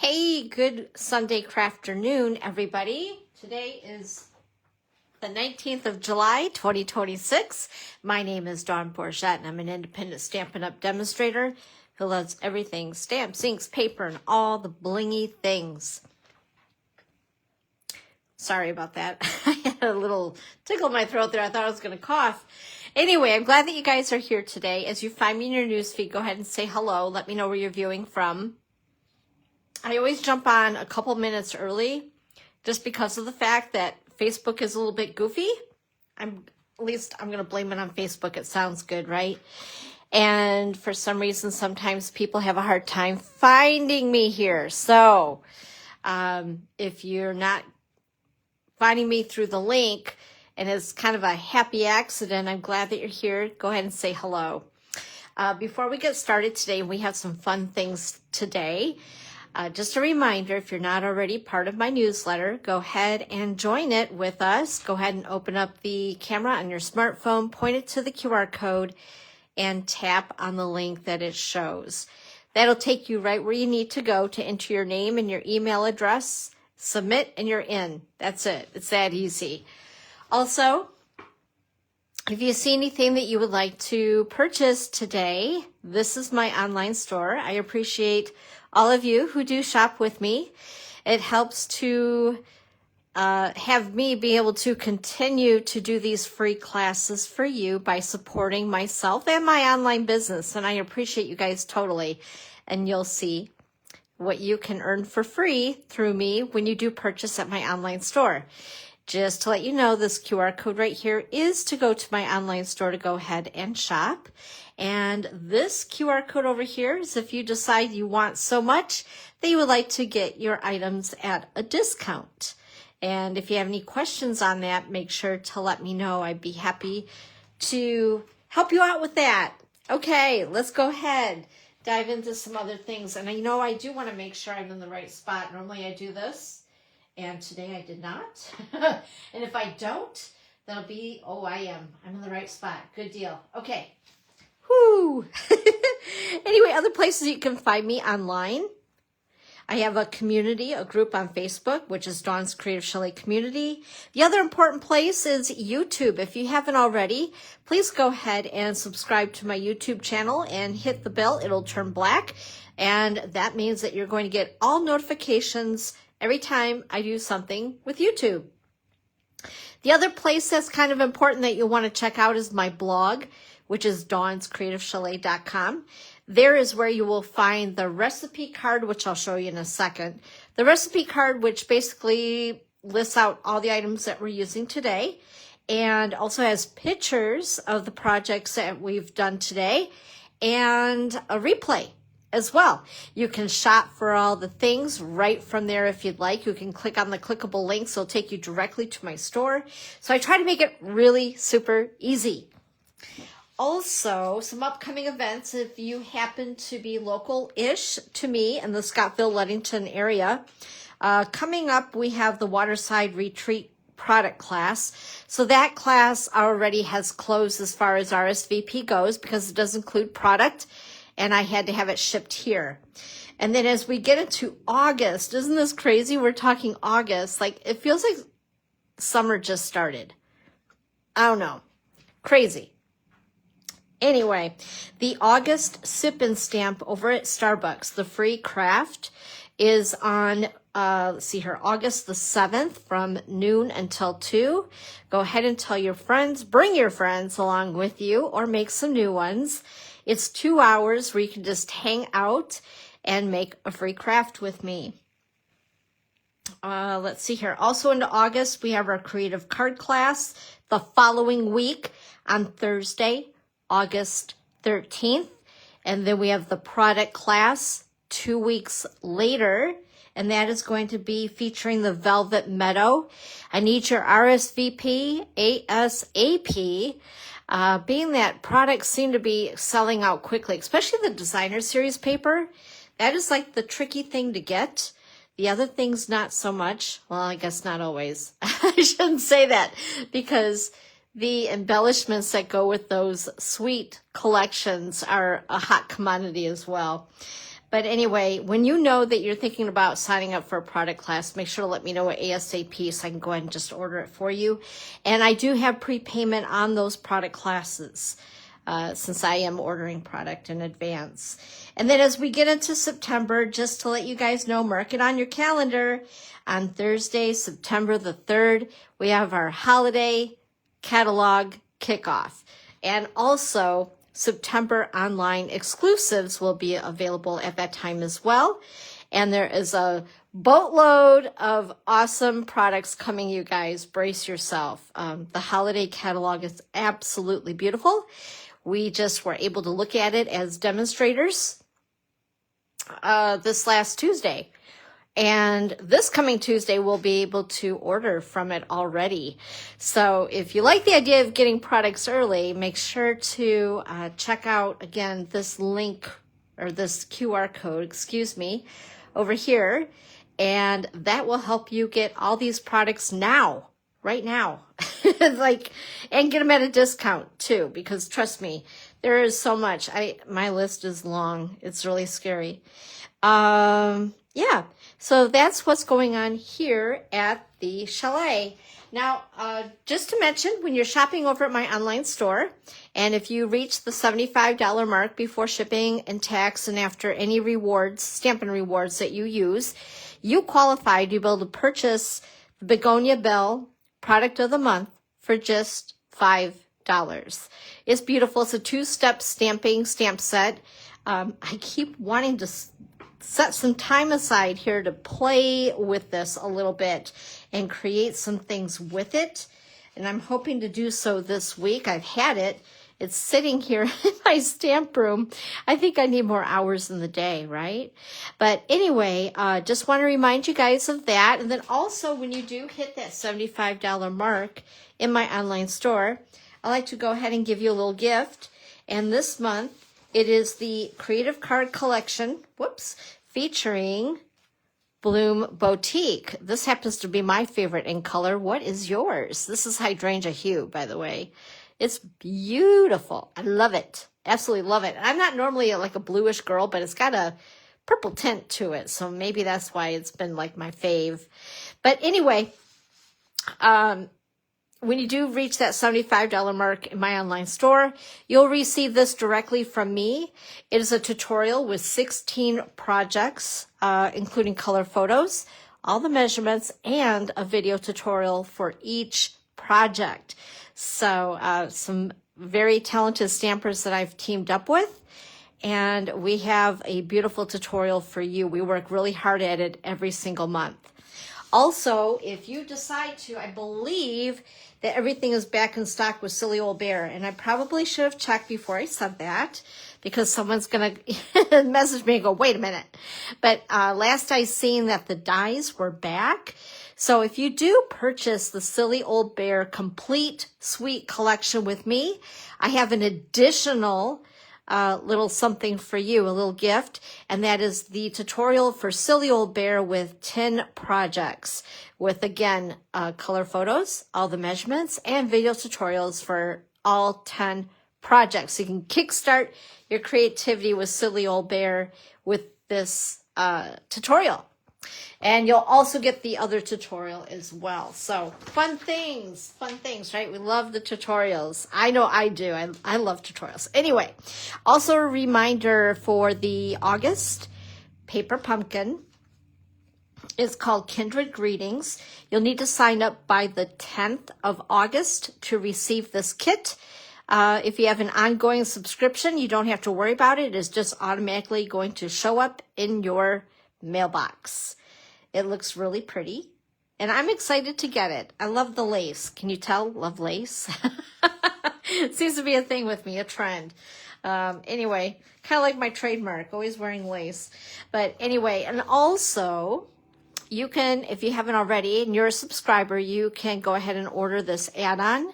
Hey, good Sunday crafternoon, everybody. Today is the 19th of July, 2026. My name is Dawn Bourgette, and I'm an independent Stampin' Up! Demonstrator who loves everything stamps, inks, paper, and all the blingy things. Sorry about that. I had a little tickle in my throat there. I thought I was going to cough. Anyway, I'm glad that you guys are here today. As you find me in your newsfeed, go ahead and say hello. Let me know where you're viewing from. I always jump on a couple minutes early just because of the fact that Facebook is a little bit goofy. I'm going to blame it on Facebook. It sounds good, right? And for some reason, sometimes people have a hard time finding me here. So if you're not finding me through the link and it's kind of a happy accident, I'm glad that you're here. Go ahead and say hello. Before we get started today, we have some fun things today. Just a reminder, if you're not already part of my newsletter, go ahead and join it with us. Go ahead and open up the camera on your smartphone, point it to the QR code, and tap on the link that it shows. That'll take you right where you need to go to enter your name and your email address, submit, and you're in. That's it. It's that easy. Also, if you see anything that you would like to purchase today, this is my online store. I appreciate all of you who do shop with me. It helps to have me be able to continue to do these free classes for you by supporting myself and my online business. And I appreciate you guys totally. And you'll see what you can earn for free through me when you do purchase at my online store. Just to let you know, this QR code right here is to go to my online store to go ahead and shop. And this QR code over here is if you decide you want so much that you would like to get your items at a discount. And if you have any questions on that, make sure to let me know. I'd be happy to help you out with that. Okay, let's go ahead, dive into some other things. And I do want to make sure I'm in the right spot. Normally I do this, and today I did not. And if I don't, that'll be, I am. I'm in the right spot. Good deal. Okay. Whoo! Anyway, other places you can find me online. I have a community, a group on Facebook, which is Dawn's Creative Chalet Community. The other important place is YouTube. If you haven't already, please go ahead and subscribe to my YouTube channel and hit the bell. It'll turn black, and that means that you're going to get all notifications every time I do something with YouTube. The other place that's kind of important that you'll want to check out is my blog, which is dawnscreativechalet.com. There is where you will find the recipe card, which I'll show you in a second. The recipe card, which basically lists out all the items that we're using today, and also has pictures of the projects that we've done today, and a replay as well. You can shop for all the things right from there if you'd like. You can click on the clickable links. It'll take you directly to my store. So I try to make it really super easy. Also, some upcoming events, if you happen to be local-ish to me in the Scottsville-Ludington area. Coming up, we have the Waterside Retreat product class. So that class already has closed as far as RSVP goes because it does include product, and I had to have it shipped here. And then as we get into August, isn't this crazy? We're talking August. Like, it feels like summer just started. I don't know. Crazy. Anyway, the August Sip and Stamp over at Starbucks, the free craft, is on, August the 7th from noon until 2. Go ahead and tell your friends, bring your friends along with you, or make some new ones. It's 2 hours where you can just hang out and make a free craft with me. Let's see here. Also into August, we have our creative card class the following week on Thursday, August 13th. And then we have the product class 2 weeks later, and that is going to be featuring the Velvet Meadow. I need your RSVP ASAP. Being that products seem to be selling out quickly, especially the designer series paper. That is like the tricky thing to get. The other things, not so much. Well, I guess not always. I shouldn't say that because the embellishments that go with those sweet collections are a hot commodity as well. But anyway, when you know that you're thinking about signing up for a product class, make sure to let me know ASAP so I can go ahead and just order it for you. And I do have prepayment on those product classes since I am ordering product in advance. And then as we get into September, just to let you guys know, mark it on your calendar. On Thursday, September the 3rd, we have our holiday catalog kickoff. And also, September online exclusives will be available at that time as well. And there is a boatload of awesome products coming, you guys. Brace yourself. The holiday catalog is absolutely beautiful. We just were able to look at it as demonstrators this last Tuesday. And this coming Tuesday, we'll be able to order from it already. So if you like the idea of getting products early, make sure to check out, again, this link or this QR code, excuse me, over here. And that will help you get all these products now, right now. And get them at a discount too, because trust me, there is so much. My list is long. It's really scary. Yeah, so that's what's going on here at the chalet. Now, just to mention, when you're shopping over at my online store, and if you reach the $75 mark before shipping and tax and after any rewards, Stampin' Rewards that you use, you qualify to be able to purchase the Begonia Belle Product of the Month for just $5. It's beautiful. It's a 2-step stamping stamp set. I keep wanting to set some time aside here to play with this a little bit and create some things with it. And I'm hoping to do so this week. I've had it. It's sitting here in my stamp room. I think I need more hours in the day, right? But anyway, just want to remind you guys of that. And then also when you do hit that $75 mark in my online store, I like to go ahead and give you a little gift. And this month, it is the Creative Card Collection, featuring Bloom Boutique. This happens to be my favorite in color. What is yours? This is Hydrangea Hue, by the way. It's beautiful. I love it. Absolutely love it. I'm not normally like a bluish girl, but it's got a purple tint to it. So maybe that's why it's been like my fave. But anyway, when you do reach that $75 mark in my online store, you'll receive this directly from me. It is a tutorial with 16 projects, including color photos, all the measurements, and a video tutorial for each project. So some very talented stampers that I've teamed up with, and we have a beautiful tutorial for you. We work really hard at it every single month. Also, if you decide to, I believe that everything is back in stock with Silly Old Bear. And I probably should have checked before I said that, because someone's going to message me and go, wait a minute. But last I seen that the dies were back. So if you do purchase the Silly Old Bear Complete Suite Collection with me, I have an additional little something for you, a little gift, and that is the tutorial for Silly Old Bear with 10 projects with, again, color photos, all the measurements, and video tutorials for all 10 projects. So you can kickstart your creativity with Silly Old Bear with this tutorial. And you'll also get the other tutorial as well. So fun things, right? We love the tutorials. I know I do. I love tutorials. Anyway, also a reminder for the August Paper Pumpkin is called Kindred Greetings. You'll need to sign up by the 10th of August to receive this kit. If you have an ongoing subscription, you don't have to worry about it. It is just automatically going to show up in your mailbox. It looks really pretty, and I'm excited to get it. I love the lace. Can you tell? Love lace. It seems to be a thing with me, a trend. Anyway, kind of like my trademark, always wearing lace. But anyway, and also you can, if you haven't already and you're a subscriber, you can go ahead and order this add-on.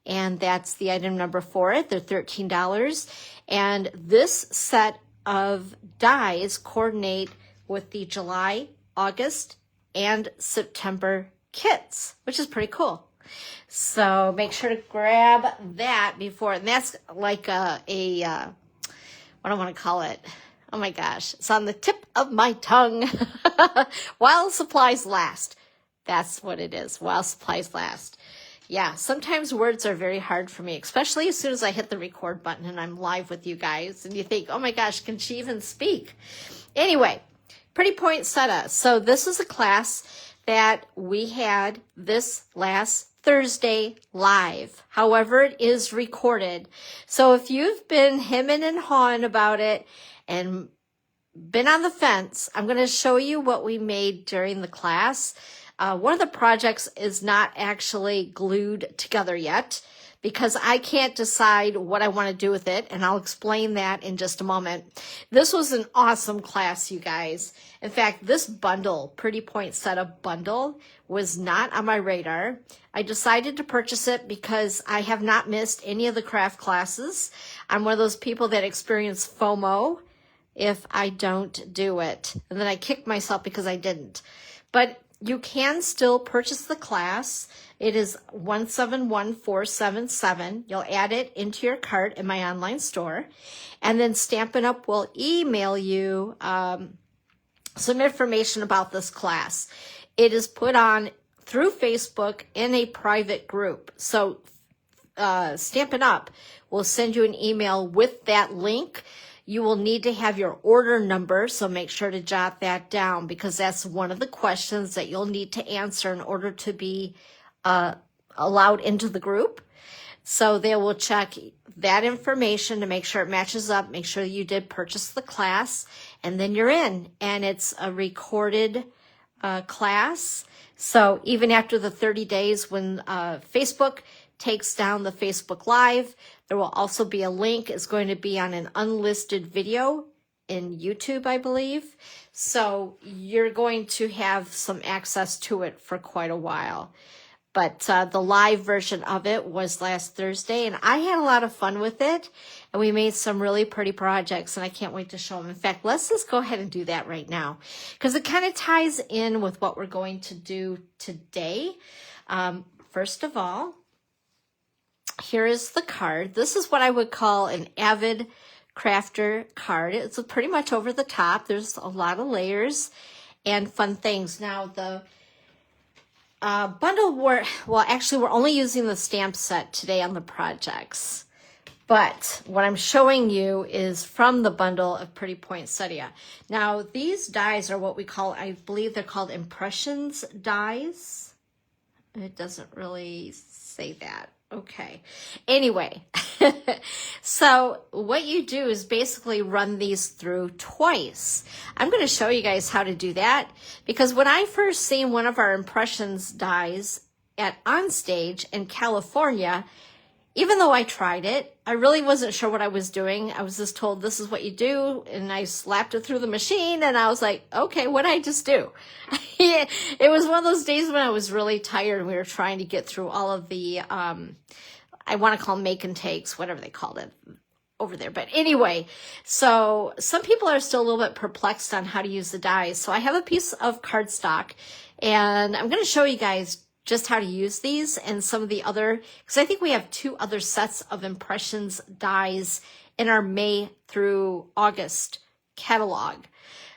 And that's the item number for it. They're $13. And this set of dies coordinate with the July, August, and September kits, which is pretty cool. So make sure to grab that before, and that's like what do I want to call it? Oh my gosh, it's on the tip of my tongue. While supplies last. That's what it is, while supplies last. Yeah, sometimes words are very hard for me, especially as soon as I hit the record button and I'm live with you guys. And you think, oh my gosh, can she even speak? Anyway, Pretty Pointsettia. So this is a class that we had this last Thursday live. However, it is recorded. So if you've been hemming and hawing about it and been on the fence, I'm going to show you what we made during the class. One of the projects is not actually glued together yet because I can't decide what I want to do with it, and I'll explain that in just a moment. This was an awesome class, you guys. In fact, this bundle, Pretty Pointsettia Bundle, was not on my radar. I decided to purchase it because I have not missed any of the craft classes. I'm one of those people that experience FOMO if I don't do it. And then I kicked myself because I didn't. But you can still purchase the class. It is 171477. You'll add it into your cart in my online store. And then Stampin' Up! Will email you some information about this class. It is put on through Facebook in a private group. So Stampin' Up! Will send you an email with that link. You will need to have your order number, so make sure to jot that down because that's one of the questions that you'll need to answer in order to be allowed into the group. So they will check that information to make sure it matches up, make sure you did purchase the class, and then you're in. And it's a recorded class. So even after the 30 days when Facebook takes down the Facebook Live, there will also be a link. It's going to be on an unlisted video in YouTube, I believe. So you're going to have some access to it for quite a while. But the live version of it was last Thursday, and I had a lot of fun with it. And we made some really pretty projects, and I can't wait to show them. In fact, let's just go ahead and do that right now because it kind of ties in with what we're going to do today. First of all, here is the card. This is what I would call an avid crafter card. It's pretty much over the top. There's a lot of layers and fun things. Now, the bundle, we're only using the stamp set today on the projects. But what I'm showing you is from the bundle of Pretty Pointsettia. Now, these dies are what we call, I believe they're called impressions dies. It doesn't really say that. Okay. Anyway, so what you do is basically run these through twice. I'm going to show you guys how to do that because when I first seen one of our impressions dies at Onstage in California, even though I tried it, I really wasn't sure what I was doing. I was just told this is what you do, and I slapped it through the machine, and I was like, okay, what did I just do? It was one of those days when I was really tired, and we were trying to get through all of the, I want to call them make and takes, whatever they called it over there. But anyway, so some people are still a little bit perplexed on how to use the dies. So I have a piece of cardstock, and I'm going to show you guys just how to use these and some of the other, because I think we have 2 other sets of impressions dies in our May through August catalog.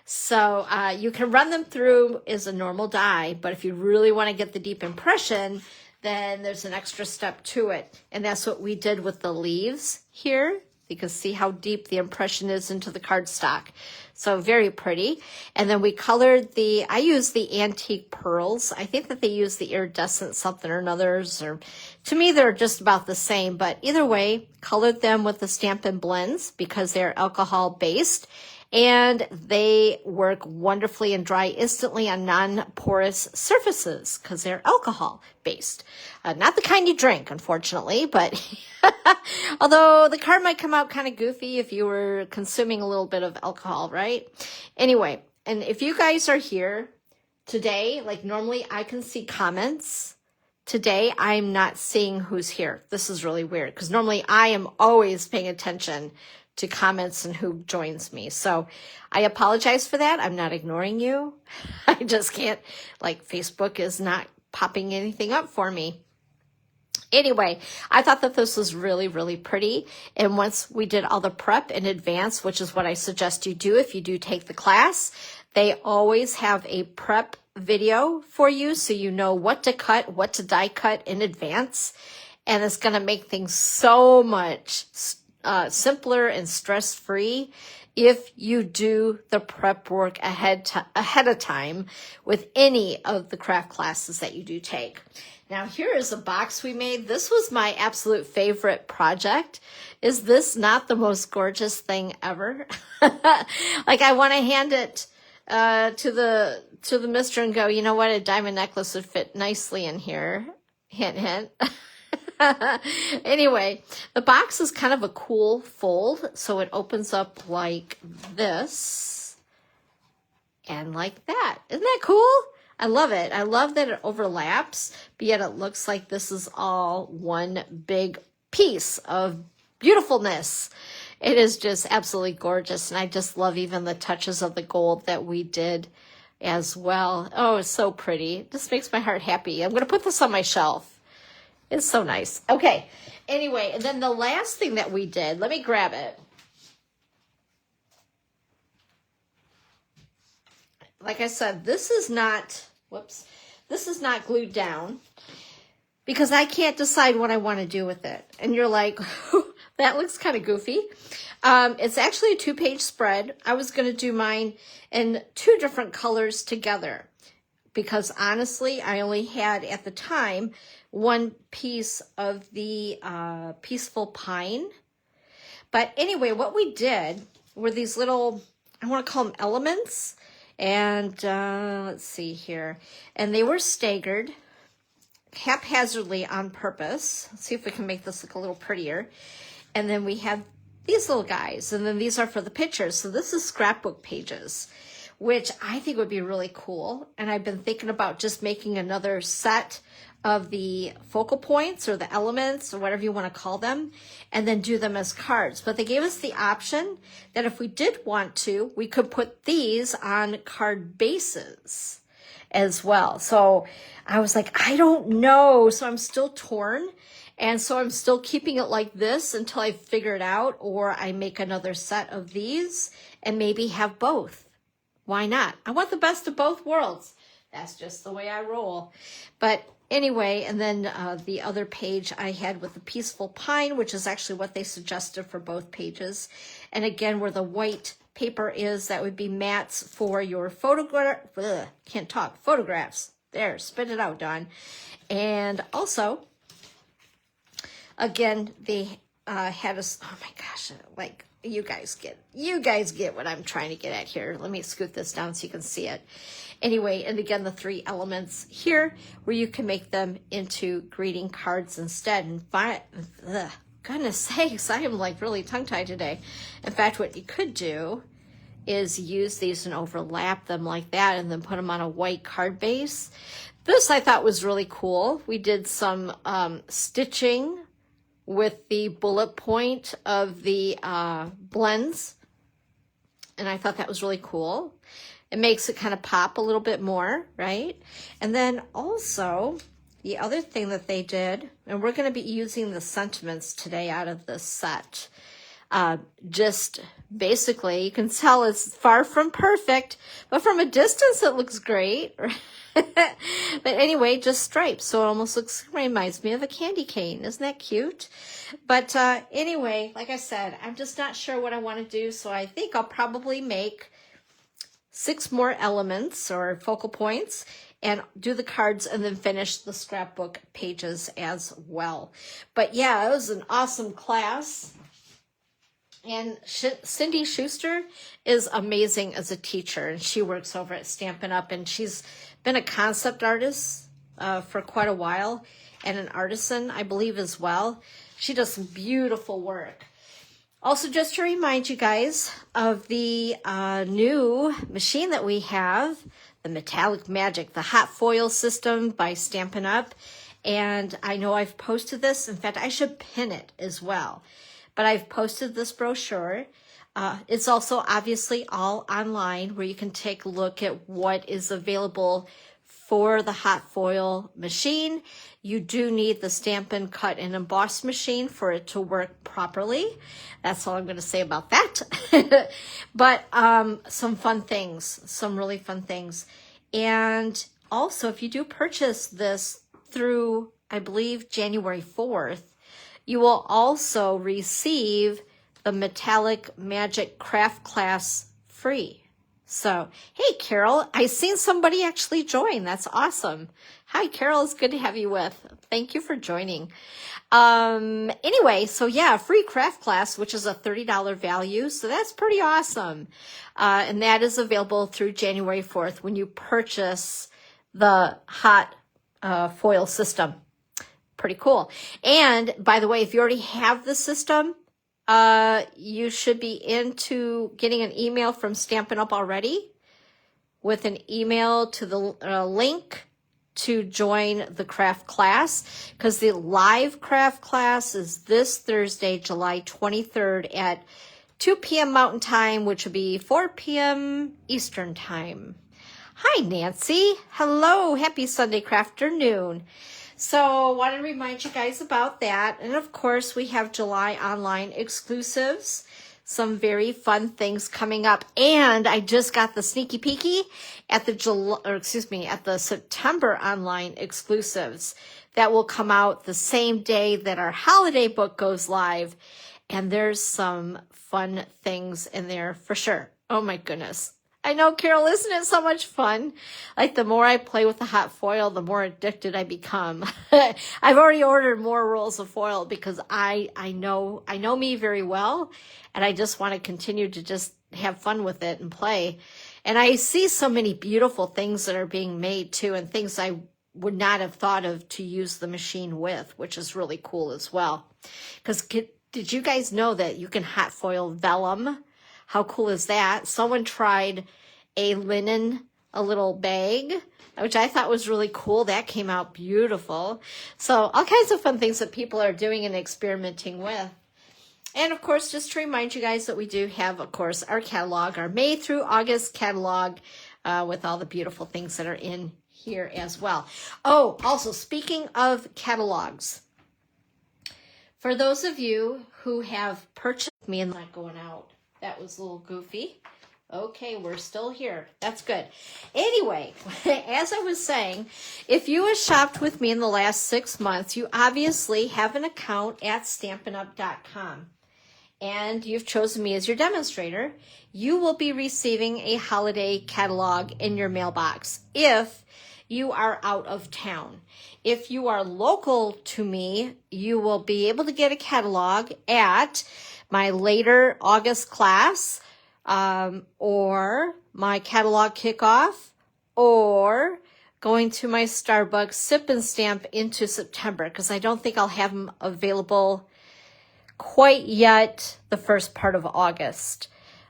So you can run them through as a normal die, but if you really want to get the deep impression, then there's an extra step to it. And that's what we did with the leaves here. You can see how deep the impression is into the cardstock. So very pretty. And then we colored I used the antique pearls. I think that they use the iridescent something or another's, or to me, they're just about the same. But either way, colored them with the Stampin' Blends because they're alcohol based. And they work wonderfully and dry instantly on non-porous surfaces because they're alcohol based. Not the kind you drink, unfortunately, but although the card might come out kind of goofy if you were consuming a little bit of alcohol, right? Anyway, and if you guys are here today, like normally I can see comments. Today, I'm not seeing who's here. This is really weird because normally I am always paying attention to comments and who joins me. So I apologize for that. I'm not ignoring you. I just can't, like Facebook is not popping anything up for me. Anyway, I thought that this was really, really pretty. And once we did all the prep in advance, which is what I suggest you do if you do take the class, they always have a prep video for you so you know what to cut, what to die cut in advance. And it's going to make things so much simpler and stress-free if you do the prep work ahead of time with any of the craft classes that you do take. Now, here is a box we made. This was my absolute favorite project. Is this not the most gorgeous thing ever? Like, I want to hand it to the mister and go, you know what, a diamond necklace would fit nicely in here. Hint, hint. Anyway, the box is kind of a cool fold, so it opens up like this and like that. Isn't that cool? I love it. I love that it overlaps, but yet it looks like this is all one big piece of beautifulness. It is just absolutely gorgeous, and I just love even the touches of the gold that we did as well. Oh, it's so pretty. It just makes my heart happy. I'm going to put this on my shelf. It's so nice. Okay. Anyway, and then the last thing that we did, let me grab it. Like I said, this is not, this is not glued down because I can't decide what I want to do with it. And you're like, that looks kind of goofy. It's actually a 2-page spread. I was going to do mine in 2 different colors together because honestly, I only had at the time 1 piece of the Peaceful Pine. But anyway, what we did were these little, I want to call them elements. And let's see here. And they were staggered haphazardly on purpose. Let's see if we can make this look a little prettier. And then we have these little guys. And then these are for the pictures. So this is scrapbook pages, which I think would be really cool. And I've been thinking about just making another set of the focal points or the elements or whatever you want to call them, and then do them as cards. But they gave us the option that if we did want to, we could put these on card bases as well. So I was like, I don't know. So I'm still torn. And so I'm still keeping it like this until I figure it out, or I make another set of these and maybe have both. Why not? I want the best of both worlds. That's just the way I roll. But anyway, and then the other page I had with the Peaceful Pine, which is actually what they suggested for both pages. And again, where the white paper is, that would be mats for your photographs. There, spit it out, Dawn. And also, again, they had us, oh my gosh, like, you guys get what I'm trying to get at here. Let me scoot this down so you can see it. Anyway, and again, the 3 elements here where you can make them into greeting cards instead. And goodness sakes, I am like really tongue-tied today. In fact, what you could do is use these and overlap them like that and then put them on a white card base. This I thought was really cool. We did some stitching with the bullet point of the blends. And I thought that was really cool. It makes it kind of pop a little bit more, right? And then also, the other thing that they did, and we're going to be using the sentiments today out of this set. Just basically, you can tell it's far from perfect, but from a distance it looks great. But anyway, just stripes, so it almost reminds me of a candy cane. Isn't that cute? But anyway, like I said, I'm just not sure what I want to do, so I think I'll probably make 6 more elements or focal points and do the cards and then finish the scrapbook pages as well. But yeah, it was an awesome class. And Cindy Schuster is amazing as a teacher, and she works over at Stampin' Up, and she's been a concept artist for quite a while, and an artisan, I believe, as well. She does some beautiful work. Also, just to remind you guys of the new machine that we have, the Metallic Magic, the hot foil system by Stampin' Up. And I know I've posted this. In fact, I should pin it as well. But I've posted this brochure. It's also obviously all online where you can take a look at what is available for the hot foil machine. You do need the Stampin' Cut and Emboss machine for it to work properly. That's all I'm going to say about that. But some fun things, some really fun things. And also, if you do purchase this through, I believe, January 4th, you will also receive the Metallic Magic Craft class free. So, hey, Carol, I seen somebody actually join. That's awesome. Hi, Carol. It's good to have you with. Thank you for joining. Anyway, so yeah, free craft class, which is a $30 value. So that's pretty awesome. And that is available through January 4th when you purchase the hot foil system. Pretty cool. And by the way, if you already have the system, you should be into getting an email from Stampin' Up! Already with an email to the link to join the craft class, because the live craft class is this Thursday, July 23rd at 2 p.m. Mountain Time, which would be 4 p.m. Eastern Time. Hi, Nancy. Hello. Happy Sunday Crafternoon. So I want to remind you guys about that. And of course, we have July online exclusives, some very fun things coming up. And I just got the sneaky peeky at the September online exclusives that will come out the same day that our holiday book goes live. And there's some fun things in there for sure. Oh my goodness. I know, Carol, isn't it so much fun? Like, the more I play with the hot foil, the more addicted I become. I've already ordered more rolls of foil because I know me very well, and I just want to continue to just have fun with it and play. And I see so many beautiful things that are being made too, and things I would not have thought of to use the machine with, which is really cool as well. Because did you guys know that you can hot foil vellum? How cool is that? Someone tried a little bag, which I thought was really cool. That came out beautiful. So all kinds of fun things that people are doing and experimenting with. And of course, just to remind you guys that we do have, of course, our catalog, our May through August catalog with all the beautiful things that are in here as well. Oh, also speaking of catalogs, for those of you who have purchased me and not going out, that was a little goofy. Okay, we're still here. That's good. Anyway, as I was saying, if you have shopped with me in the last 6 months, you obviously have an account at StampinUp.com. And you've chosen me as your demonstrator. You will be receiving a holiday catalog in your mailbox if you are out of town. If you are local to me, you will be able to get a catalog at my later August class, or my catalog kickoff, or going to my Starbucks sip and stamp into September, because I don't think I'll have them available quite yet the first part of August.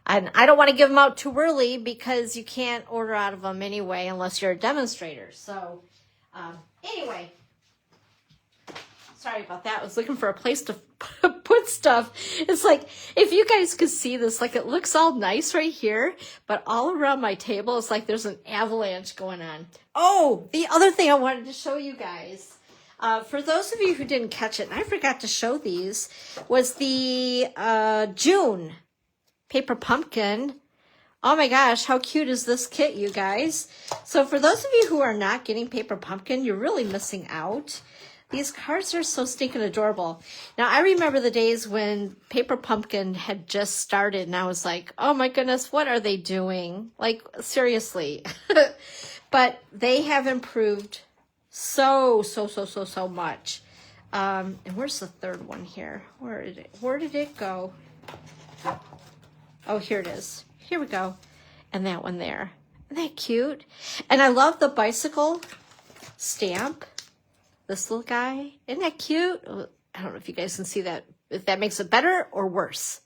And I don't want to give them out too early because you can't order out of them anyway unless you're a demonstrator. So anyway, sorry about that. I was looking for a place to put stuff. It's like, if you guys could see this, like, it looks all nice right here, but all around my table, it's like there's an avalanche going on. Oh, the other thing I wanted to show you guys, for those of you who didn't catch it, and I forgot to show these, was the June paper pumpkin. Oh my gosh, how cute is this kit, you guys? So for those of you who are not getting paper pumpkin, you're really missing out. These cards are so stinking adorable. Now, I remember the days when Paper Pumpkin had just started, and I was like, oh my goodness, what are they doing? Like, seriously. But they have improved so much. And where's the third one here? Where did it go? Oh, here it is. Here we go. And that one there. Isn't that cute? And I love the bicycle stamp. This little guy. Isn't that cute? I don't know if you guys can see that, if that makes it better or worse.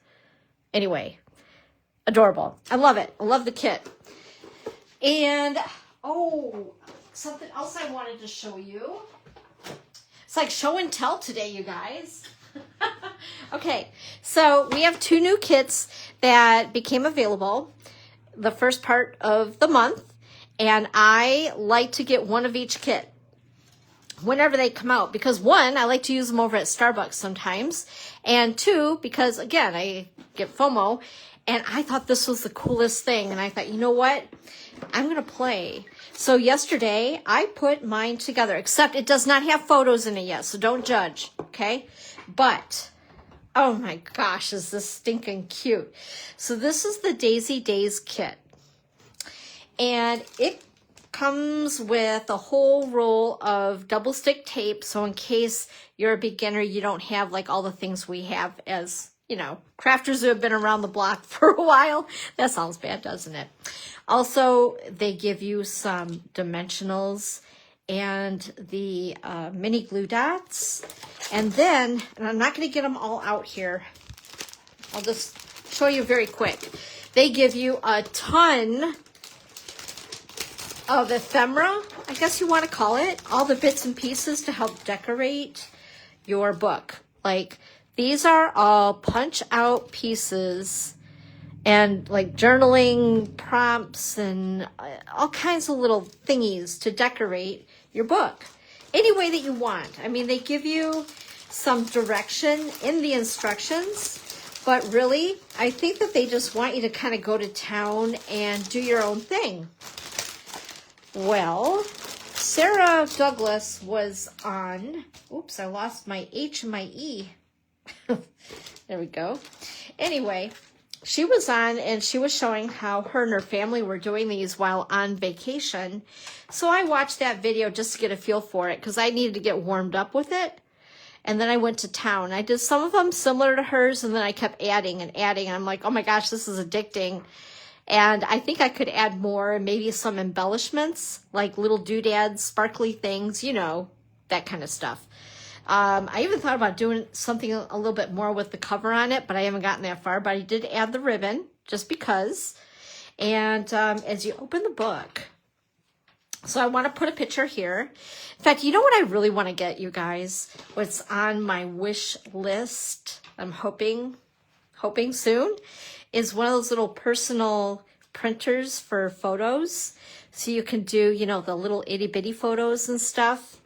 Anyway, adorable. I love it. I love the kit. And, oh, something else I wanted to show you. It's like show and tell today, you guys. Okay, so we have 2 new kits that became available the first part of the month. And I like to get one of each kit whenever they come out, because one, I like to use them over at Starbucks sometimes, and two, because again, I get FOMO, and I thought this was the coolest thing, and I thought, you know what, I'm going to play. So yesterday, I put mine together, except it does not have photos in it yet, so don't judge, okay? But, oh my gosh, is this stinking cute. So this is the Daisy Days kit, and it comes with a whole roll of double stick tape, so in case you're a beginner, you don't have like all the things we have as, you know, crafters who have been around the block for a while. That sounds bad, doesn't it? Also, they give you some dimensionals and the mini glue dots. And then, and I'm not going to get them all out here, I'll just show you very quick. They give you a ton of ephemera, I guess you want to call it, all the bits and pieces to help decorate your book. Like, these are all punch out pieces and like journaling prompts and all kinds of little thingies to decorate your book any way that you want. I mean, they give you some direction in the instructions, but really, I think that they just want you to kind of go to town and do your own thing. Well, Sarah Douglas was on, oops, I lost my H and my E. There we go. Anyway, she was on and she was showing how her and her family were doing these while on vacation. So I watched that video just to get a feel for it because I needed to get warmed up with it. And then I went to town. I did some of them similar to hers, and then I kept adding and adding. And I'm like, oh my gosh, this is addicting. And I think I could add more, maybe some embellishments, like little doodads, sparkly things, you know, that kind of stuff. I even thought about doing something a little bit more with the cover on it, but I haven't gotten that far. But I did add the ribbon, just because. And as you open the book, so I want to put a picture here. In fact, you know what I really want to get, you guys? What's on my wish list, I'm hoping soon, is one of those little personal printers for photos. So you can do, you know, the little itty bitty photos and stuff.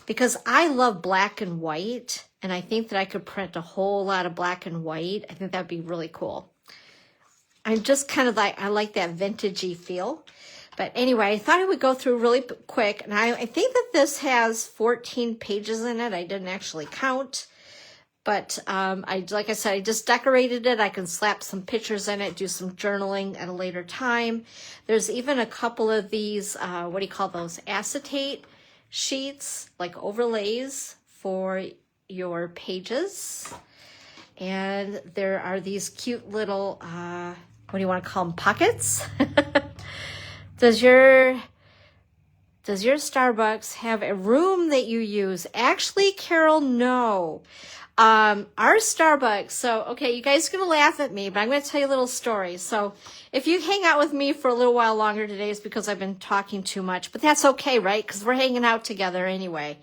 Because I love black and white, and I think that I could print a whole lot of black and white. I think that'd be really cool. I'm just kind of like, I like that vintagey feel. But anyway, I thought I would go through really quick. And I think that this has 14 pages in it. I didn't actually count. But like I said, I just decorated it. I can slap some pictures in it, do some journaling at a later time. There's even a couple of these, what do you call those, acetate sheets, like overlays for your pages. And there are these cute little, what do you want to call them, pockets? Does your Starbucks have a room that you use? Actually, Carol, no. Our Starbucks, so, okay, you guys are going to laugh at me, but I'm going to tell you a little story. So if you hang out with me for a little while longer today, it's because I've been talking too much, but that's okay, right? Because we're hanging out together anyway.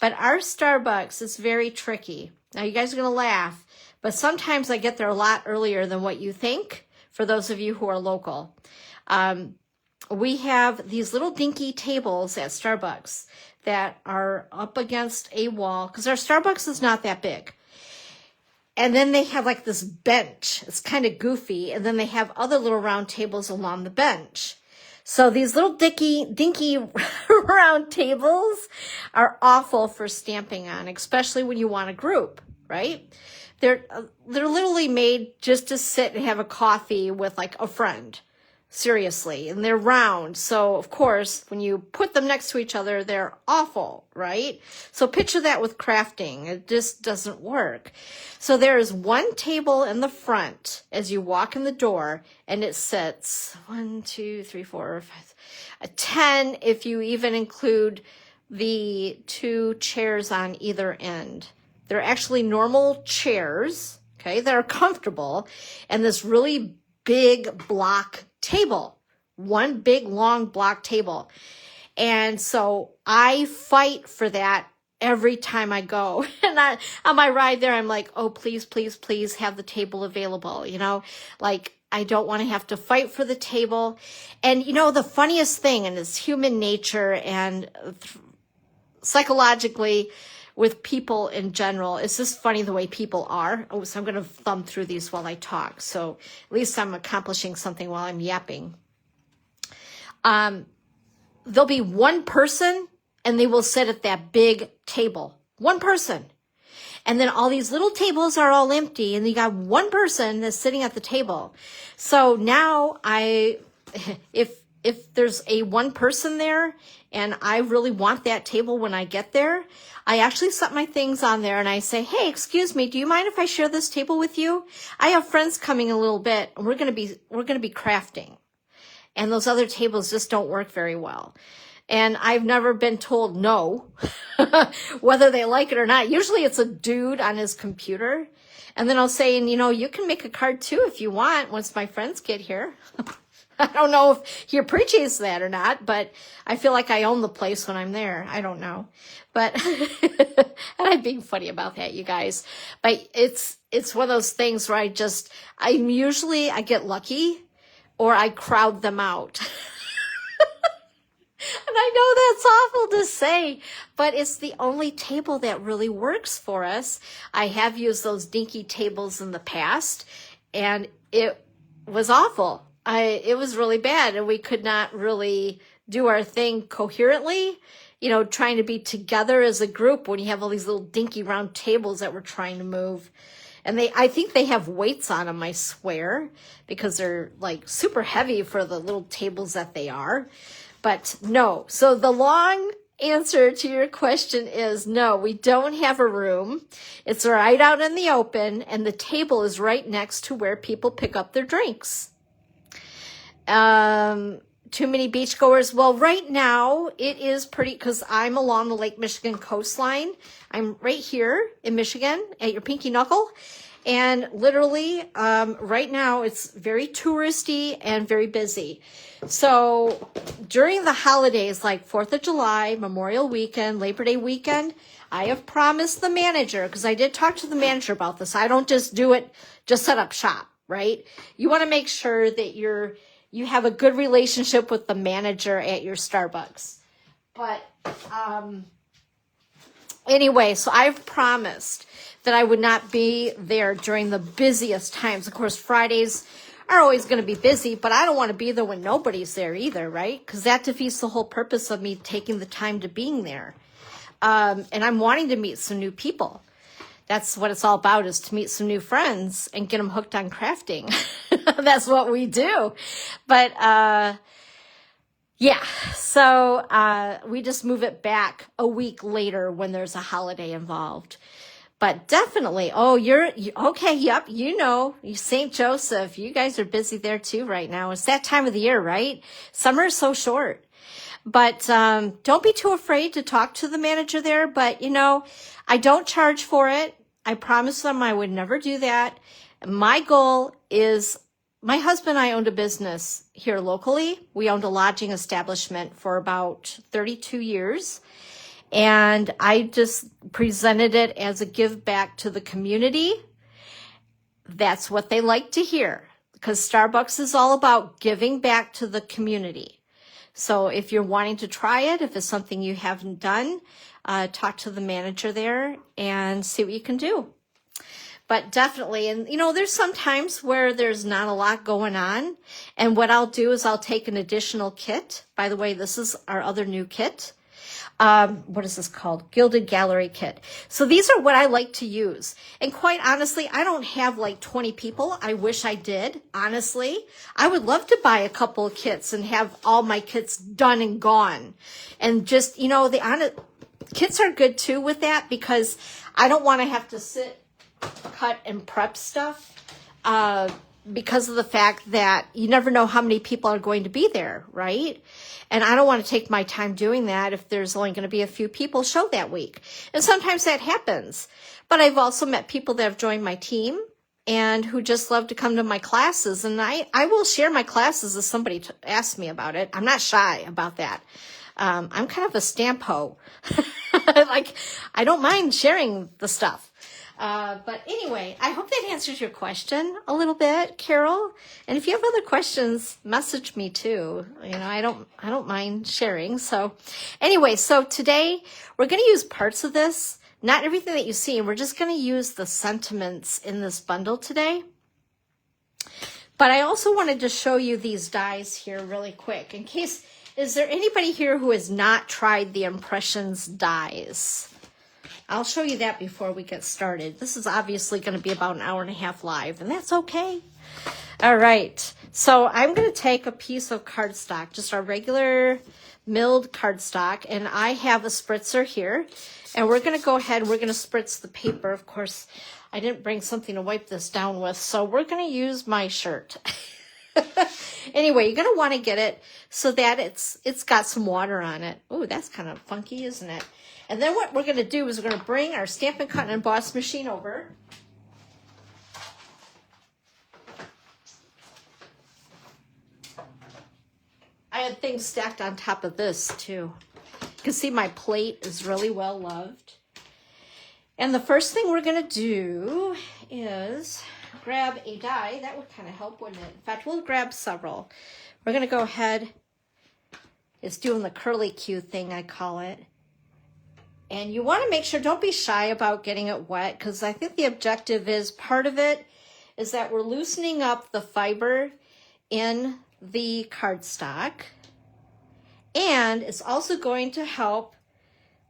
But our Starbucks is very tricky. Now, you guys are going to laugh, but sometimes I get there a lot earlier than what you think, for those of you who are local. We have these little dinky tables at Starbucks that are up against a wall, because our Starbucks is not that big. And then they have like this bench. It's kind of goofy. And then they have other little round tables along the bench. So these little dinky round tables are awful for stamping on, especially when you want a group, right? They're literally made just to sit and have a coffee with like a friend. Seriously, and they're round. So, of course, when you put them next to each other, they're awful, right? So picture that with crafting. It just doesn't work. So there is one table in the front as you walk in the door, and it sits 1, 2, 3, 4, 5, 10 if you even include the 2 chairs on either end. They're actually normal chairs, okay, that are comfortable, and this really big block table, one big long block table. And so I fight for that every time I go. And on my ride there, I'm like, oh, please, please, please have the table available. Like I don't want to have to fight for the table. And the funniest thing, and it's human nature and psychologically with people in general, it's just funny the way people are. Oh, so I'm going to thumb through these while I talk. So at least I'm accomplishing something while I'm yapping. There'll be one person and they will sit at that big table. One person. And then all these little tables are all empty and you got one person that's sitting at the table. So now if there's a one person there and I really want that table when I get there, I actually set my things on there and I say, hey, excuse me, do you mind if I share this table with you? I have friends coming a little bit and we're going to be crafting. And those other tables just don't work very well. And I've never been told no, whether they like it or not. Usually it's a dude on his computer. And then I'll say, and you can make a card too if you want once my friends get here. I don't know if he appreciates that or not, but I feel like I own the place when I'm there. I don't know. But, and I'm being funny about that, you guys. But it's one of those things where I get lucky or I crowd them out. And I know that's awful to say, but it's the only table that really works for us. I have used those dinky tables in the past, and it was awful. It was really bad, and we could not really do our thing coherently, trying to be together as a group when you have all these little dinky round tables that we're trying to move. And I think they have weights on them, I swear, because they're like super heavy for the little tables that they are. But no. So the long answer to your question is no, we don't have a room. It's right out in the open, and the table is right next to where people pick up their drinks. Too many beachgoers? Well, right now it is pretty, because I'm along the Lake Michigan coastline. I'm right here in Michigan at your pinky knuckle. And literally, right now it's very touristy and very busy. So during the holidays, like 4th of July, Memorial Weekend, Labor Day weekend, I have promised the manager, because I did talk to the manager about this. I don't just do it, just set up shop, right? You want to make sure that you have a good relationship with the manager at your Starbucks. But anyway, so I've promised that I would not be there during the busiest times. Of course, Fridays are always going to be busy, but I don't want to be there when nobody's there either, right? Because that defeats the whole purpose of me taking the time to being there. And I'm wanting to meet some new people. That's what it's all about, is to meet some new friends and get them hooked on crafting. That's what we do. But yeah, so we just move it back a week later when there's a holiday involved. But definitely, you're okay, yep, St. Joseph, you guys are busy there too right now. It's that time of the year, right? Summer is so short. But don't be too afraid to talk to the manager there. But, I don't charge for it. I promised them I would never do that. My goal is, my husband and I owned a business here locally. We owned a lodging establishment for about 32 years. And I just presented it as a give back to the community. That's what they like to hear, because Starbucks is all about giving back to the community. So if you're wanting to try it, if it's something you haven't done, talk to the manager there and see what you can do. But definitely, and there's some times where there's not a lot going on. And what I'll do is I'll take an additional kit. By the way, this is our other new kit. What is this called? Gilded Gallery Kit. So these are what I like to use. And quite honestly, I don't have like 20 people. I wish I did. Honestly, I would love to buy a couple of kits and have all my kits done and gone. And just, kits are good too with that, because I don't want to have to sit, cut, and prep stuff. Because of the fact that you never know how many people are going to be there, right? And I don't want to take my time doing that if there's only going to be a few people show that week. And sometimes that happens. But I've also met people that have joined my team and who just love to come to my classes. And I will share my classes if somebody asks me about it. I'm not shy about that. I'm kind of a stamp hoe. Like, I don't mind sharing the stuff. But anyway, I hope that answers your question a little bit, Carol. And if you have other questions, message me too. You know, I don't mind sharing. So anyway, so today we're going to use parts of this, not everything that you see. We're just going to use the sentiments in this bundle today. But I also wanted to show you these dies here really quick in case, is there anybody here who has not tried the Impressions dies? I'll show you that before we get started. This is obviously going to be about an hour and a half live, and that's okay. All right, so I'm going to take a piece of cardstock, just our regular milled cardstock, and I have a spritzer here, and we're going to go ahead and we're going to spritz the paper. Of course, I didn't bring something to wipe this down with, so we're going to use my shirt. Anyway, you're going to want to get it so that it's got some water on it. Oh, that's kind of funky, isn't it? And then what we're going to do is we're going to bring our Stampin' Cut and Emboss machine over. I had things stacked on top of this too. You can see my plate is really well loved. And the first thing we're going to do is grab a die. That would kind of help, wouldn't it? In fact, we'll grab several. We're going to go ahead. It's doing the curly Q thing, I call it. And you want to make sure, don't be shy about getting it wet, because I think the objective is, part of it is that we're loosening up the fiber in the cardstock. And it's also going to help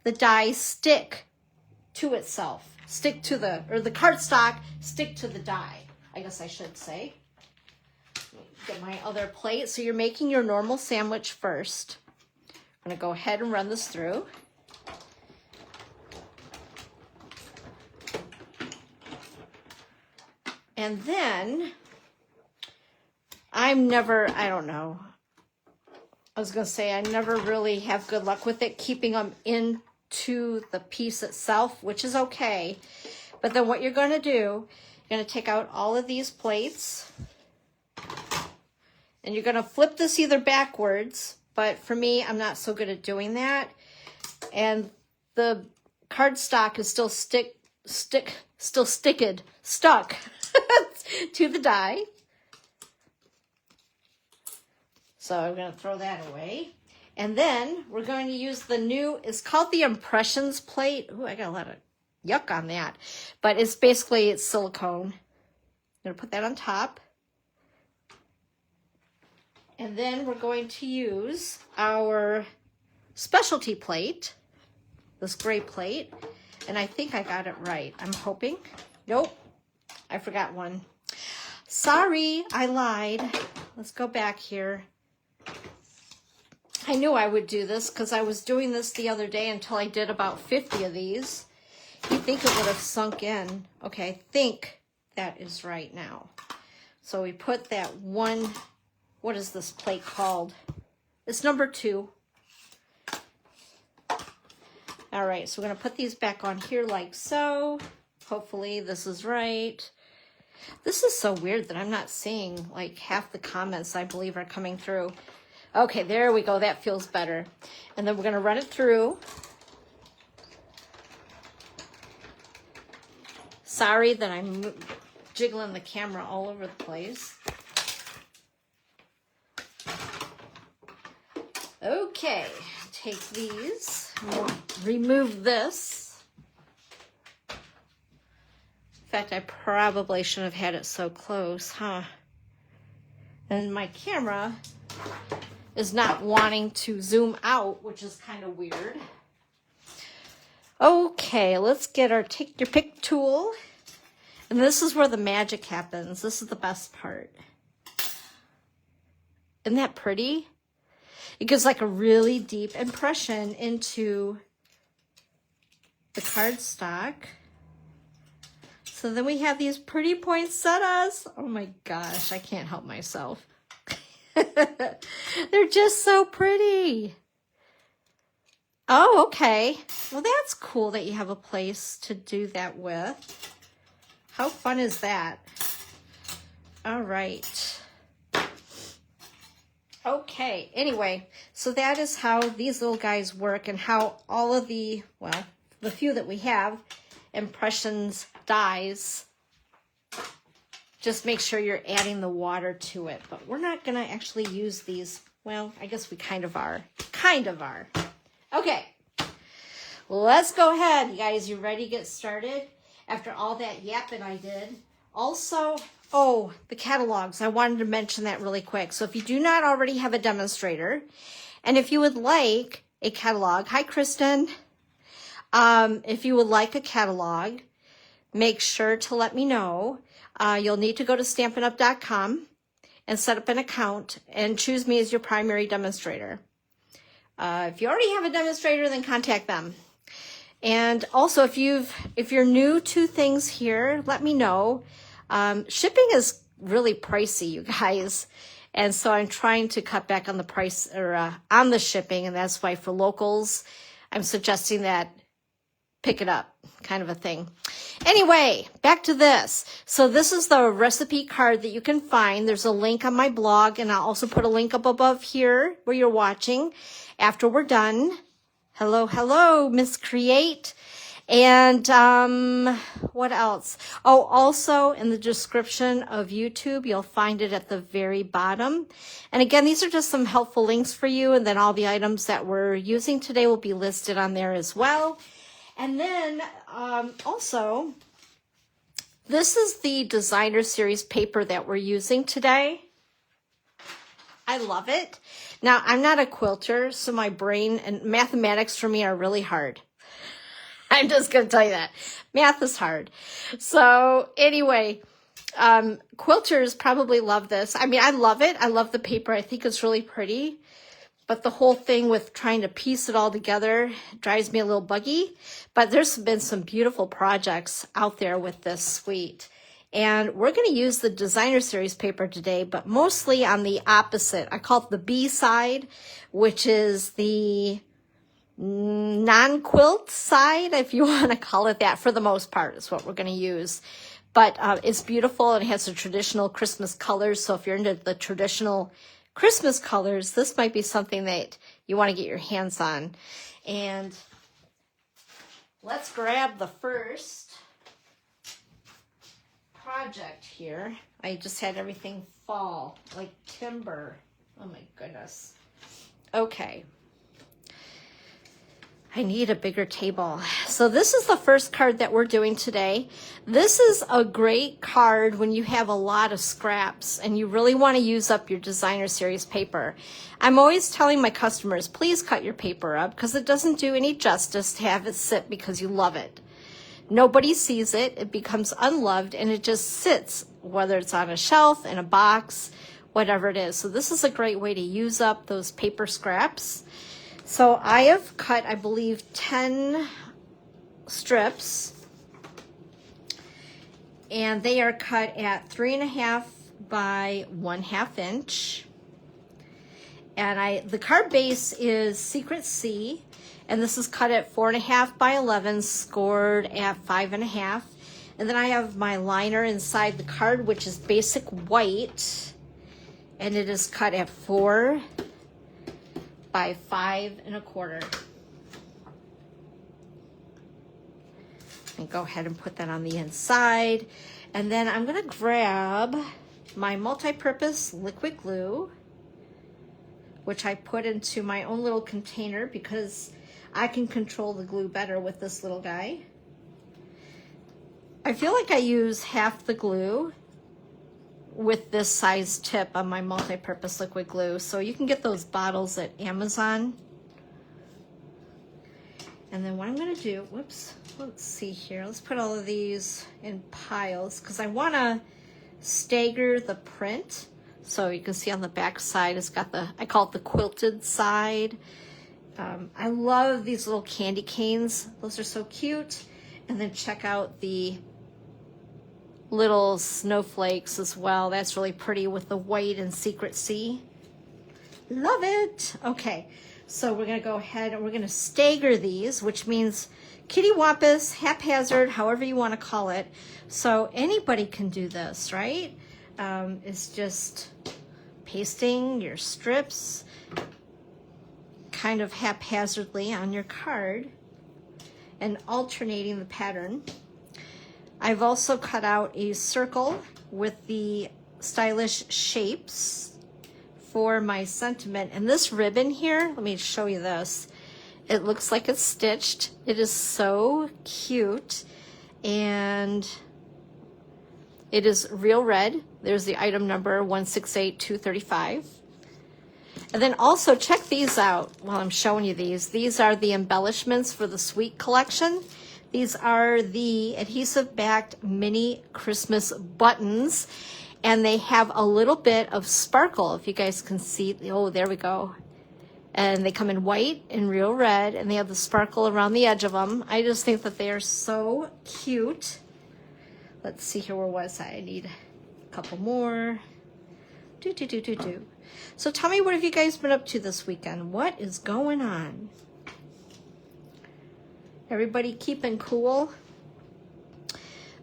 the die stick to itself, stick to the cardstock, stick to the die, I guess I should say. Get my other plate. So you're making your normal sandwich first. I'm going to go ahead and run this through. And then I don't know. I was going to say I never really have good luck with it, keeping them into the piece itself, which is okay. But then what you're going to do, you're going to take out all of these plates. And you're going to flip this either backwards, but for me, I'm not so good at doing that. And the cardstock is still stuck to the die. So I'm going to throw that away. And then we're going to use the new, it's called the Impressions plate. Ooh, I got a lot of yuck on that. But it's silicone. I'm going to put that on top. And then we're going to use our specialty plate, this gray plate. And I think I got it right. I'm hoping. Nope, I forgot one. Sorry, I lied. Let's go back here. I knew I would do this because I was doing this the other day until I did about 50 of these. You'd think it would have sunk in. Okay, I think that is right now. So we put that one, what is this plate called? It's number 2. All right, so we're going to put these back on here like so. Hopefully this is right. This is so weird that I'm not seeing like half the comments I believe are coming through. Okay, there we go. That feels better. And then we're going to run it through. Sorry that I'm jiggling the camera all over the place. Okay, take these. We'll remove this. In fact, I probably shouldn't have had it so close, huh? And my camera is not wanting to zoom out, which is kind of weird. Okay, let's get our take your pick tool. And this is where the magic happens. This is the best part. Isn't that pretty? It gives like a really deep impression into the cardstock. So then we have these pretty poinsettias. Oh my gosh, I can't help myself. They're just so pretty. Oh, okay. Well, that's cool that you have a place to do that with. How fun is that? All right. Okay, anyway, so that is how these little guys work and how all of the, well, the few that we have, impressions dies. Just make sure you're adding the water to it. But we're not going to actually use these. Well, I guess we kind of are. Kind of are. Okay, let's go ahead. You guys, you ready to get started? After all that yapping I did. Also, oh, the catalogs. I wanted to mention that really quick. So if you do not already have a demonstrator, and if you would like a catalog, hi, Kristen. If you would like a catalog, make sure to let me know. You'll need to go to Stampin'Up.com and set up an account and choose me as your primary demonstrator. If you already have a demonstrator, then contact them. And also, if you're new to things here, let me know. Shipping is really pricey, you guys. And so I'm trying to cut back on the price or on the shipping. And that's why for locals, I'm suggesting that pick it up kind of a thing. Anyway, back to this. So this is the recipe card that you can find. There's a link on my blog, and I'll also put a link up above here where you're watching after we're done. Hello, hello, Miss Create. And what else? Oh, also in the description of YouTube, you'll find it at the very bottom. And again, these are just some helpful links for you. And then all the items that we're using today will be listed on there as well. And then also, this is the designer series paper that we're using today. I love it. Now, I'm not a quilter, so my brain and mathematics for me are really hard. I'm just going to tell you that. Math is hard. So anyway, quilters probably love this. I mean, I love it. I love the paper. I think it's really pretty. But the whole thing with trying to piece it all together drives me a little buggy. But there's been some beautiful projects out there with this suite. And we're going to use the designer series paper today, but mostly on the opposite. I call it the B side, which is the non-quilt side, if you want to call it that. For the most part, is what we're going to use. But it's beautiful and it has the traditional Christmas colors. So if you're into the traditional Christmas colors, this might be something that you want to get your hands on. And let's grab the first project here. I just had everything fall like timber. Oh my goodness. Okay. I need a bigger table. So this is the first card that we're doing today. This is a great card when you have a lot of scraps and you really want to use up your designer series paper. I'm always telling my customers, please cut your paper up because it doesn't do any justice to have it sit because you love it. Nobody sees it. It becomes unloved and it just sits, whether it's on a shelf, in a box, whatever it is. So this is a great way to use up those paper scraps. So I have cut, I believe, 10 strips, and they are cut at 3.5 by 1/2 inch. And the card base is Secret C, and this is cut at 4.5 by 11, scored at 5.5. And then I have my liner inside the card, which is basic white, and it is cut at 4 by 5.25. And go ahead and put that on the inside. And then I'm gonna grab my multi-purpose liquid glue, which I put into my own little container because I can control the glue better with this little guy. I feel like I use half the glue with this size tip on my multi-purpose liquid glue. So you can get those bottles at Amazon. And then what I'm gonna do, whoops, let's see here. Let's put all of these in piles because I wanna stagger the print. So you can see on the back side, it's got the, I call it the quilted side. I love these little candy canes. Those are so cute. And then check out the little snowflakes as well. That's really pretty with the white and Secret C. Love it. Okay, so we're gonna go ahead and we're gonna stagger these, which means kittywampus, haphazard, however you want to call it. So anybody can do this, right? It's just pasting your strips kind of haphazardly on your card and alternating the pattern. I've also cut out a circle with the stylish shapes for my sentiment. And this ribbon here, let me show you this. It looks like it's stitched. It is so cute. And it is real red. There's the item number 168235. And then also check these out while I'm showing you these. These are the embellishments for the Sweet collection. These are the adhesive backed mini Christmas buttons, and they have a little bit of sparkle, if you guys can see. Oh, there we go. And they come in white and real red, and they have the sparkle around the edge of them. I just think that they are so cute. Let's see here, where was I? I need a couple more. So tell me, what have you guys been up to this weekend? What is going on? Everybody keeping cool?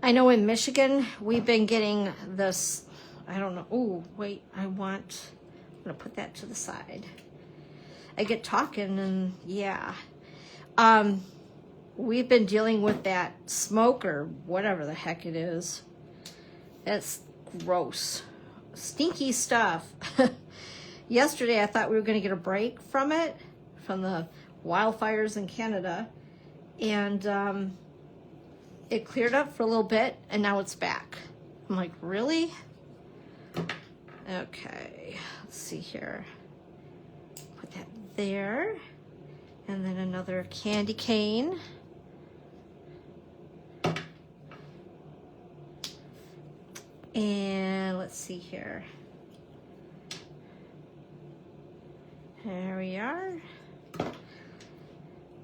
I know in Michigan, we've been getting this, I don't know. Oh, wait, I'm going to put that to the side. I get talking and yeah. We've been dealing with that smoke or whatever the heck it is. That's gross. Stinky stuff. Yesterday, I thought we were going to get a break from it, from the wildfires in Canada. And it cleared up for a little bit, and now it's back. I'm like, really? Okay, let's see here. Put that there. And then another candy cane. And let's see here. There we are.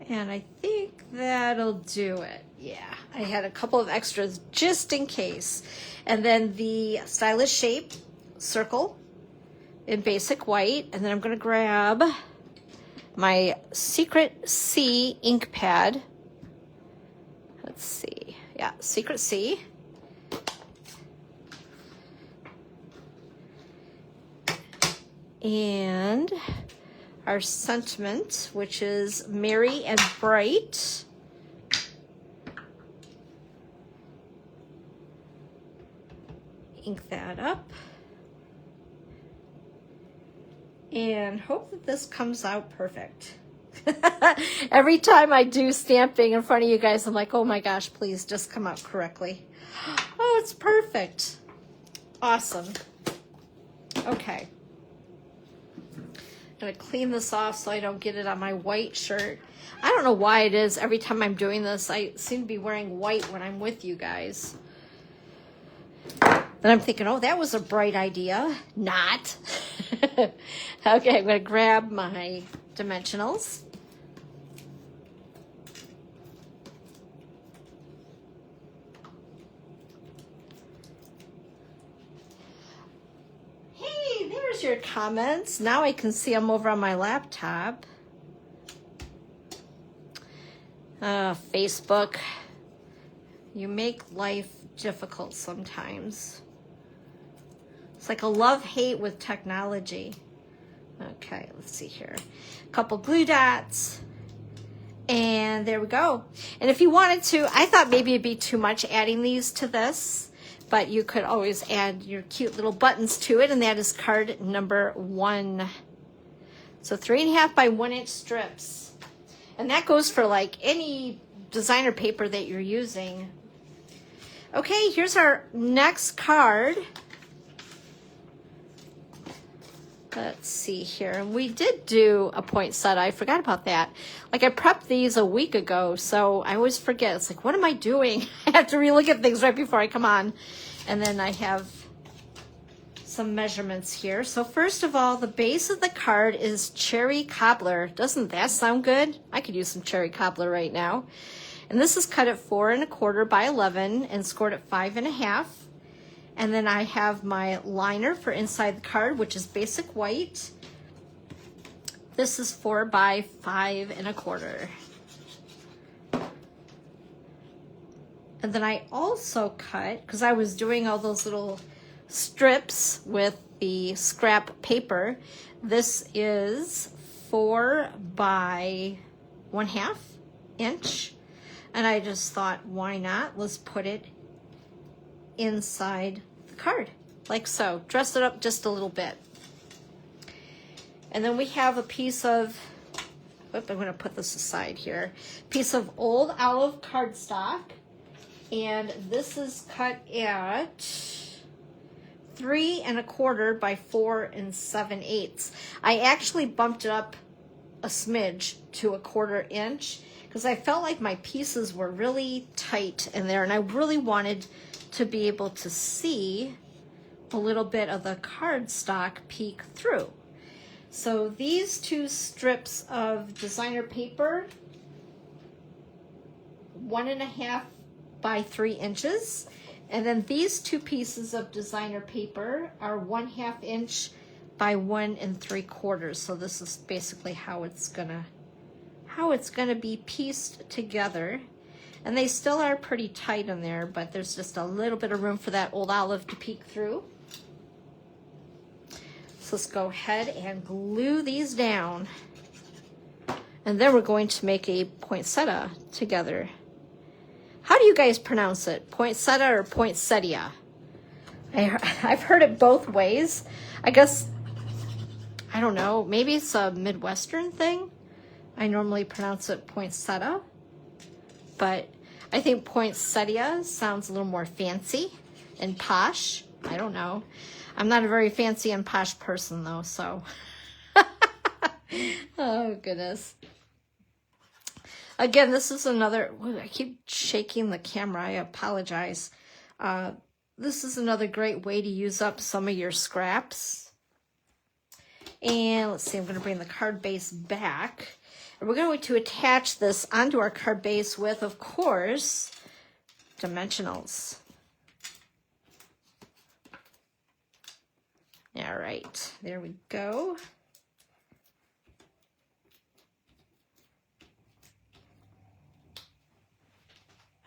And I think that'll do it. Yeah, I had a couple of extras just in case. And then the stylish shape circle in basic white. And then I'm going to grab my Secret C ink pad. Let's see. Yeah, Secret C. And our sentiment, which is merry and bright. Ink that up. And hope that this comes out perfect. Every time I do stamping in front of you guys, I'm like, oh my gosh, please just come out correctly. Oh, it's perfect. Awesome. Okay. I'm going to clean this off so I don't get it on my white shirt. I don't know why it is. Every time I'm doing this, I seem to be wearing white when I'm with you guys. Then I'm thinking, oh, that was a bright idea. Not. Okay, I'm going to grab my dimensionals. There's your comments. Now I can see them over on my laptop. Facebook. You make life difficult sometimes. It's like a love-hate with technology. Okay, let's see here. A couple glue dots. And there we go. And if you wanted to, I thought maybe it'd be too much adding these to this. But you could always add your cute little buttons to it, and that is card number 1. So 3.5 by 1 inch strips. And that goes for like any designer paper that you're using. Okay, here's our next card. Let's see here. And we did do a poinsettia. I forgot about that. Like I prepped these a week ago, so I always forget. It's like, what am I doing? I have to relook at things right before I come on. And then I have some measurements here. So first of all, the base of the card is cherry cobbler. Doesn't that sound good? I could use some cherry cobbler right now. And this is cut at 4 1/4 by 11 and scored at 5 1/2. And then I have my liner for inside the card, which is basic white. This is 4 by 5 1/4. And then I also cut, because I was doing all those little strips with the scrap paper. This is 4 by 1/2 inch. And I just thought, why not? Let's put it inside the card, like so. Dress it up just a little bit. And then we have a piece of, I'm going to put this aside here, piece of old olive cardstock. And this is cut at 3 1/4 by 4 7/8. I actually bumped it up a smidge to 1/4 inch because I felt like my pieces were really tight in there, and I really wanted to be able to see a little bit of the cardstock peek through. So these 2 strips of designer paper, 1 1/2 by 3 inches, and then these 2 pieces of designer paper are 1/2 inch by 1 3/4. So this is basically how it's gonna be pieced together. And they still are pretty tight in there, but there's just a little bit of room for that old olive to peek through. So let's go ahead and glue these down. And then we're going to make a poinsettia together. How do you guys pronounce it? Poinsettia or poinsettia? I've heard it both ways. I guess, I don't know, maybe it's a Midwestern thing. I normally pronounce it poinsettia, but I think poinsettia sounds a little more fancy and posh. I don't know. I'm not a very fancy and posh person though, so. Oh, goodness. Again, this is another, I keep shaking the camera, I apologize. This is another great way to use up some of your scraps. And let's see, I'm gonna bring the card base back. And we're going to attach this onto our card base with, of course, dimensionals. All right, there we go.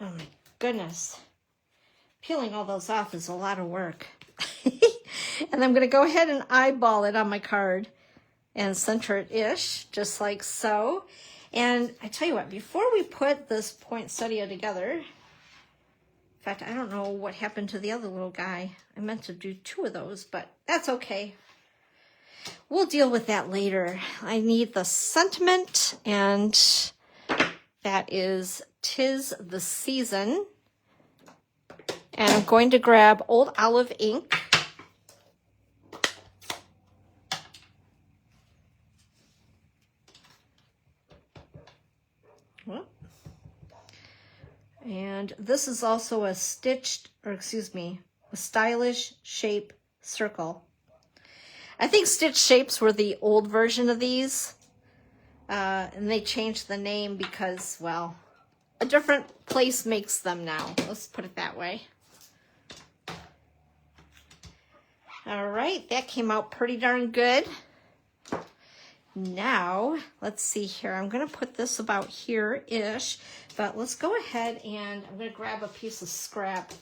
Oh my goodness. Peeling all those off is a lot of work. And I'm going to go ahead and eyeball it on my card and center it-ish, just like so. And I tell you what, before we put this poinsettia together, in fact, I don't know what happened to the other little guy. I meant to do 2 of those, but that's okay. We'll deal with that later. I need the sentiment, and that is "'Tis the Season." And I'm going to grab old olive ink. And this is also a stylish shape circle. I think stitch shapes were the old version of these. And they changed the name because, well, a different place makes them now. Let's put it that way. All right, that came out pretty darn good. Now, let's see here. I'm going to put this about here-ish, but let's go ahead and I'm going to grab a piece of scrap.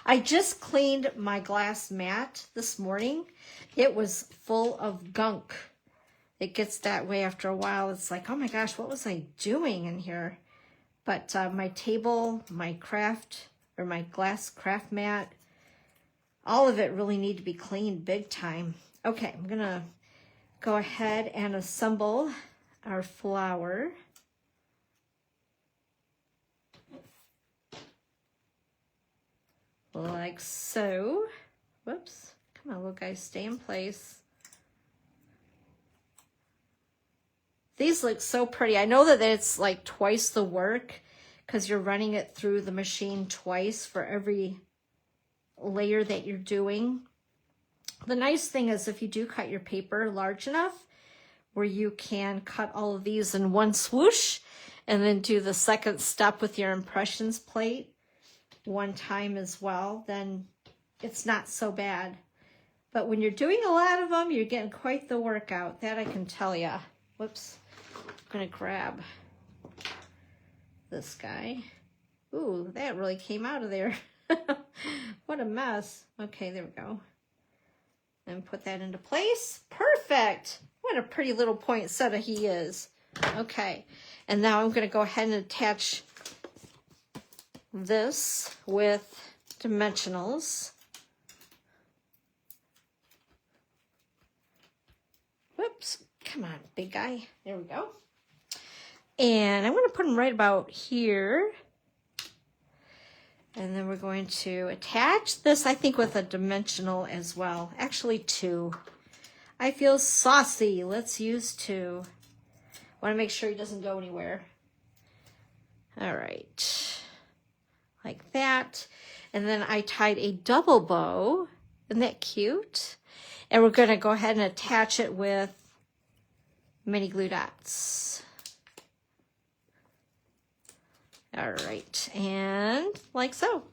I just cleaned my glass mat this morning. It was full of gunk. It gets that way after a while. It's like, oh my gosh, what was I doing in here? But my table, my glass craft mat, all of it really need to be cleaned big time. Okay, I'm going to go ahead and assemble our flower. Like so. Whoops. Come on, little guys, stay in place. These look so pretty. I know that it's like twice the work because you're running it through the machine twice for every layer that you're doing. The nice thing is if you do cut your paper large enough where you can cut all of these in one swoosh and then do the second step with your impressions plate one time as well, then it's not so bad. But when you're doing a lot of them, you're getting quite the workout. That I can tell you. Whoops. I'm going to grab this guy. Ooh, that really came out of there. What a mess. Okay, there we go. And put that into place. Perfect. What a pretty little poinsettia he is. Okay. And now I'm going to go ahead and attach this with dimensionals. Whoops. Come on, big guy. There we go. And I'm going to put them right about here. And then we're going to attach this, I think, with a dimensional as well. Actually, 2. I feel saucy. Let's use 2. Want to make sure he doesn't go anywhere. All right. Like that. And then I tied a double bow. Isn't that cute? And we're going to go ahead and attach it with mini glue dots. All right, and like so.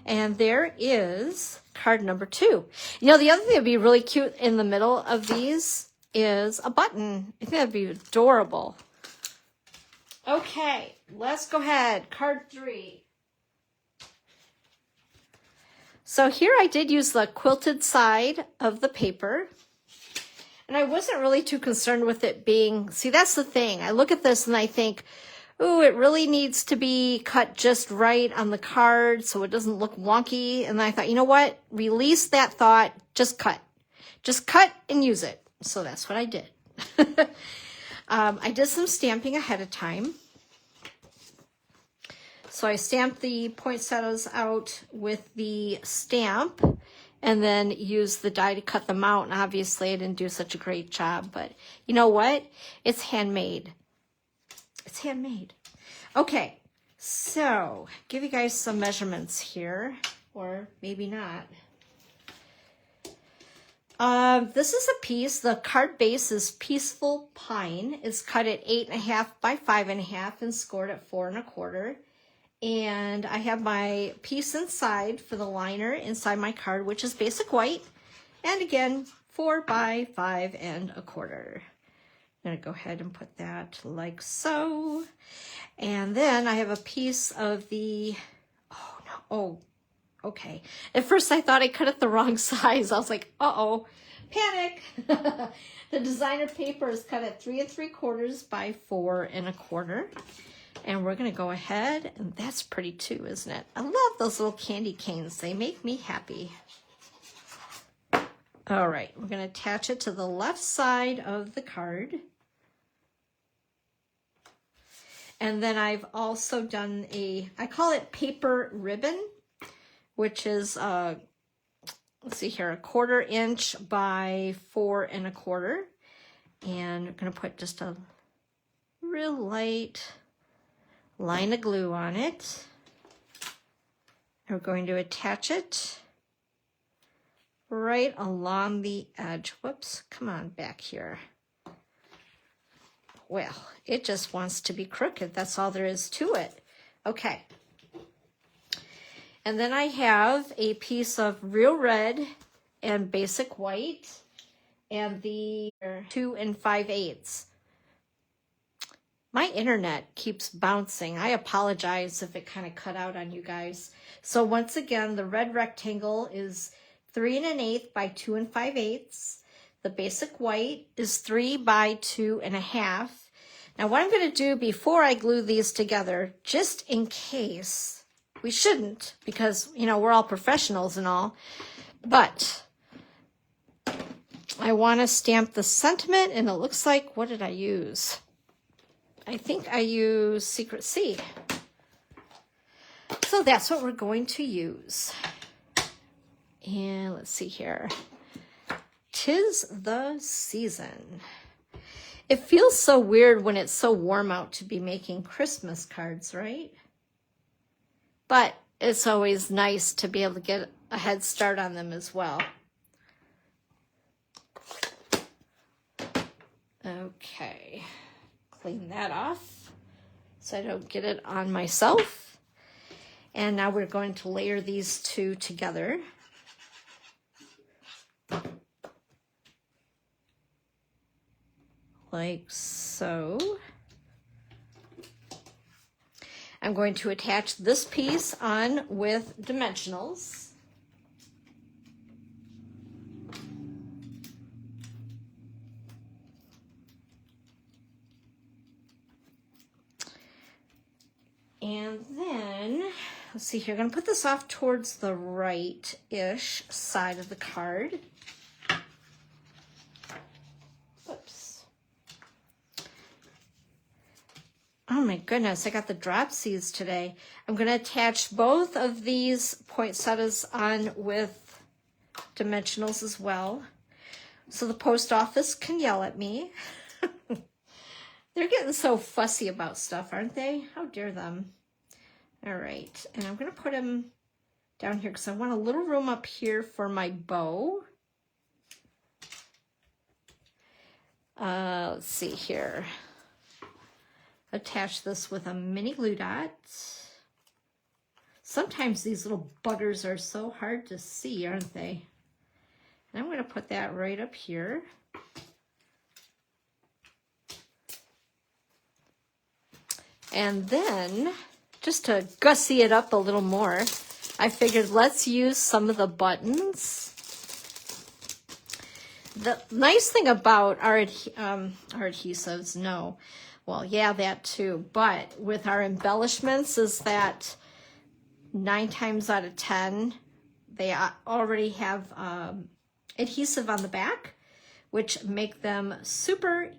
And there is card number 2. You know, the other thing that would be really cute in the middle of these is a button. I think that'd be adorable. Okay, let's go ahead. Card 3. So here I did use the quilted side of the paper. And I wasn't really too concerned with it being, see, that's the thing. I look at this and I think, ooh, it really needs to be cut just right on the card so it doesn't look wonky. And I thought, you know what? Release that thought. Just cut. Just cut and use it. So that's what I did. I did some stamping ahead of time. So I stamped the poinsettias out with the stamp and then used the die to cut them out. And obviously I didn't do such a great job, but you know what? It's handmade. It's handmade. Okay, so give you guys some measurements here, or maybe not. This is a piece. The card base is Peaceful Pine. It's cut at 8.5 by 5.5 and scored at 4 1/4. And I have my piece inside for the liner inside my card, which is basic white. And again, 4 by 5 1/4. I'm going to go ahead and put that like so. And then I have a piece of the, oh no, oh, okay. At first I thought I cut it the wrong size. I was like, uh-oh, panic. The designer paper is cut at 3 3/4 by 4 1/4. And we're going to go ahead, and that's pretty too, isn't it? I love those little candy canes. They make me happy. All right, we're going to attach it to the left side of the card. And then I've also done I call it paper ribbon, which is, let's see here, 1/4 inch by 4 1/4. And I'm going to put just a real light line of glue on it. We're going to attach it right along the edge. Whoops, come on back here. Well, it just wants to be crooked. That's all there is to it. Okay. And then I have a piece of real red and basic white and the 2 5/8. My internet keeps bouncing. I apologize if it kind of cut out on you guys. So once again, the red rectangle is 3 1/8 by 2 5/8. The basic white is 3 by 2 1/2. Now what I'm going to do before I glue these together, just in case, we shouldn't because, you know, we're all professionals and all, but I want to stamp the sentiment, and it looks like, what did I use? I think I used Secret Seed. So that's what we're going to use. And let's see here. 'Tis the season. It feels so weird when it's so warm out to be making Christmas cards, right? But it's always nice to be able to get a head start on them as well. Okay. Clean that off so I don't get it on myself. And now we're going to layer these two together. Like so. I'm going to attach this piece on with dimensionals. And then, let's see here, I'm gonna put this off towards the right-ish side of the card. Oops. Oh my goodness, I got the dropsies today. I'm gonna attach both of these poinsettias on with dimensionals as well, so the post office can yell at me. They're getting so fussy about stuff, aren't they? How dare them? All right, and I'm gonna put them down here because I want a little room up here for my bow. Let's see here. Attach this with a mini glue dot. Sometimes these little buggers are so hard to see, aren't they? And I'm gonna put that right up here. And then, just to gussy it up a little more, I figured let's use some of the buttons. The nice thing about our adhesives, well, yeah, that too, but with our embellishments is that 9 times out of 10, they already have adhesive on the back, which make them super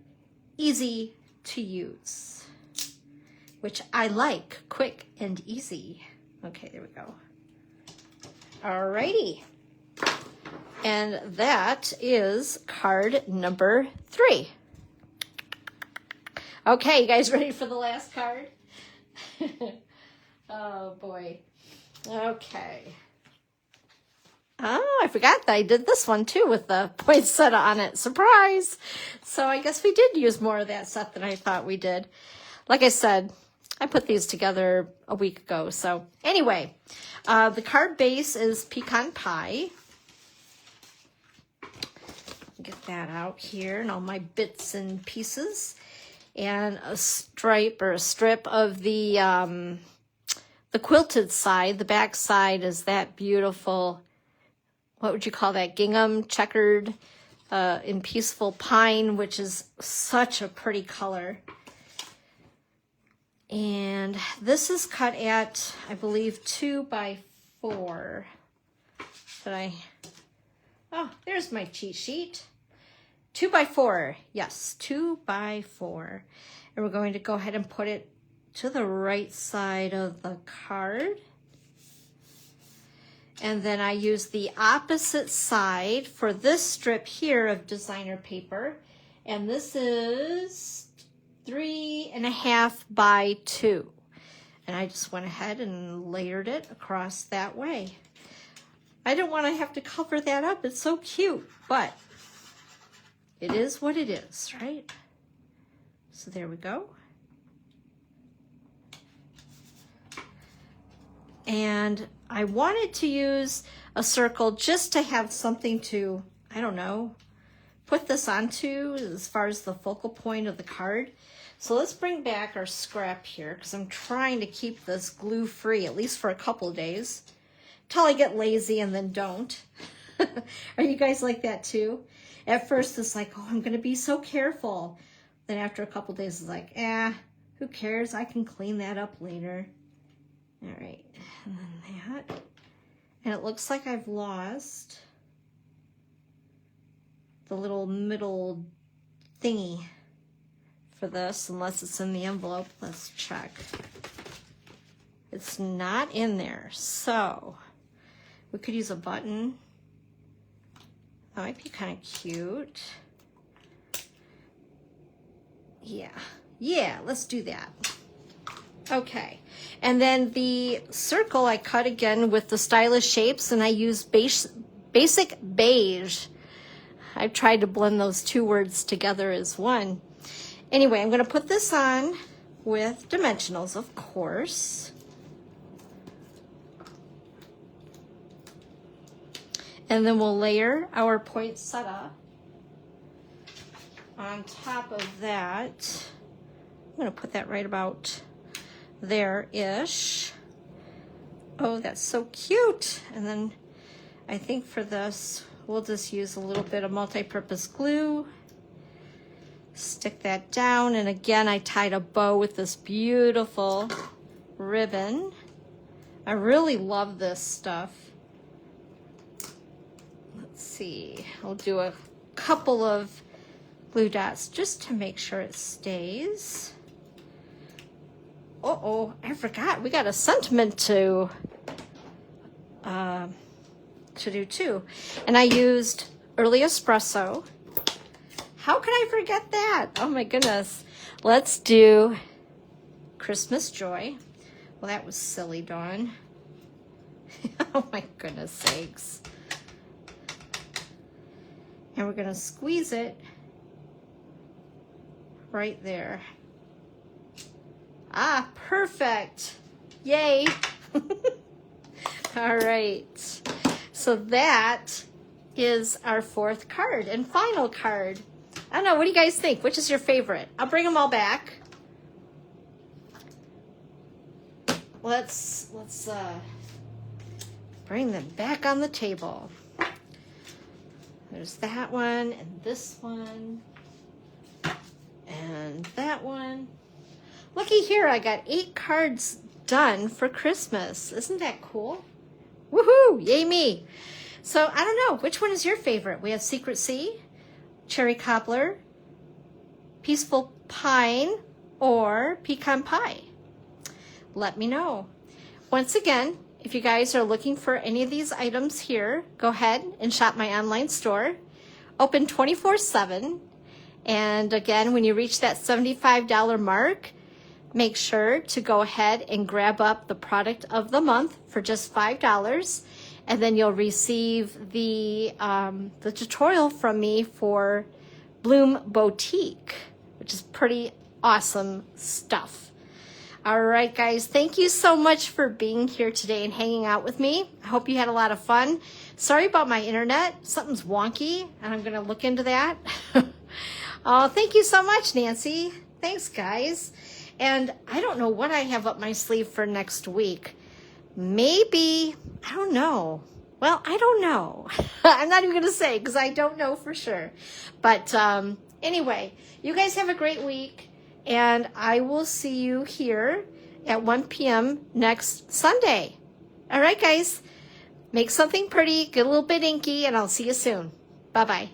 easy to use. Which I like, quick and easy. Okay, there we go. Alrighty. And that is card number 3. Okay, you guys ready for the last card? Oh boy. Okay. Oh, I forgot that I did this one too with the poinsettia on it. Surprise! So I guess we did use more of that set than I thought we did. Like I said, I put these together a week ago. So anyway, the card base is pecan pie. Get that out here and all my bits and pieces. And a stripe or a strip of the quilted side. The back side is that beautiful, what would you call that? Gingham checkered in peaceful pine, which is such a pretty color. And this is cut at, I believe, 2 by 4. Oh, there's my cheat sheet. 2 by 4, yes, 2 by 4. And we're going to go ahead and put it to the right side of the card. And then I use the opposite side for this strip here of designer paper. And this is 3.5 by 2. And I just went ahead and layered it across that way. I don't want to have to cover that up. It's so cute, but it is what it is, right? So there we go. And I wanted to use a circle just to have something to, I don't know, put this onto as far as the focal point of the card. So let's bring back our scrap here because I'm trying to keep this glue free at least for a couple of days till I get lazy and then don't. Are you guys like that too? At first it's like, oh, I'm going to be so careful. Then after a couple of days it's like, who cares? I can clean that up later. All right, and then that. And it looks like I've lost the little middle thingy for this, unless it's in the envelope. Let's check. It's not in there, so we could use a button. That might be kind of cute. Yeah, let's do that. Okay, and then the circle I cut again with the stylish shapes, and I use basic beige. I've tried to blend those two words together as one. Anyway, I'm going to put this on with dimensionals, of course. And then we'll layer our poinsettia on top of that. I'm going to put that right about there-ish. Oh, that's so cute. And then I think for this, we'll just use a little bit of multi-purpose glue. Stick that down. And again, I tied a bow with this beautiful ribbon. I really love this stuff. Let's see, I'll do a couple of glue dots just to make sure it stays. Uh-oh, I forgot. We got a sentiment to do too. And I used early espresso. How could I forget that? Oh my goodness. Let's do Christmas Joy. Well, that was silly, Dawn. Oh my goodness sakes. And we're going to squeeze it right there. Ah, perfect. Yay. All right. So that is our fourth card and final card. I don't know. What do you guys think? Which is your favorite? I'll bring them all back. Let's bring them back on the table. There's that one and this one and that one. Looky here, I got 8 cards done for Christmas. Isn't that cool? Woohoo! Yay me! So I don't know, which one is your favorite? We have Secret Sea, Cherry Cobbler, Peaceful Pine, or Pecan Pie. Let me know. Once again, if you guys are looking for any of these items here, go ahead and shop my online store. Open 24/7. And again, when you reach that $75 mark, make sure to go ahead and grab up the product of the month for just $5. And then you'll receive the tutorial from me for Bloom Boutique, which is pretty awesome stuff. All right, guys, thank you so much for being here today and hanging out with me. I hope you had a lot of fun. Sorry about my internet. Something's wonky, and I'm going to look into that. Oh, thank you so much, Nancy. Thanks, guys. And I don't know what I have up my sleeve for next week. Maybe, I don't know. Well, I don't know. I'm not even going to say because I don't know for sure. But anyway, you guys have a great week. And I will see you here at 1 p.m. next Sunday. All right, guys. Make something pretty, get a little bit inky, and I'll see you soon. Bye-bye.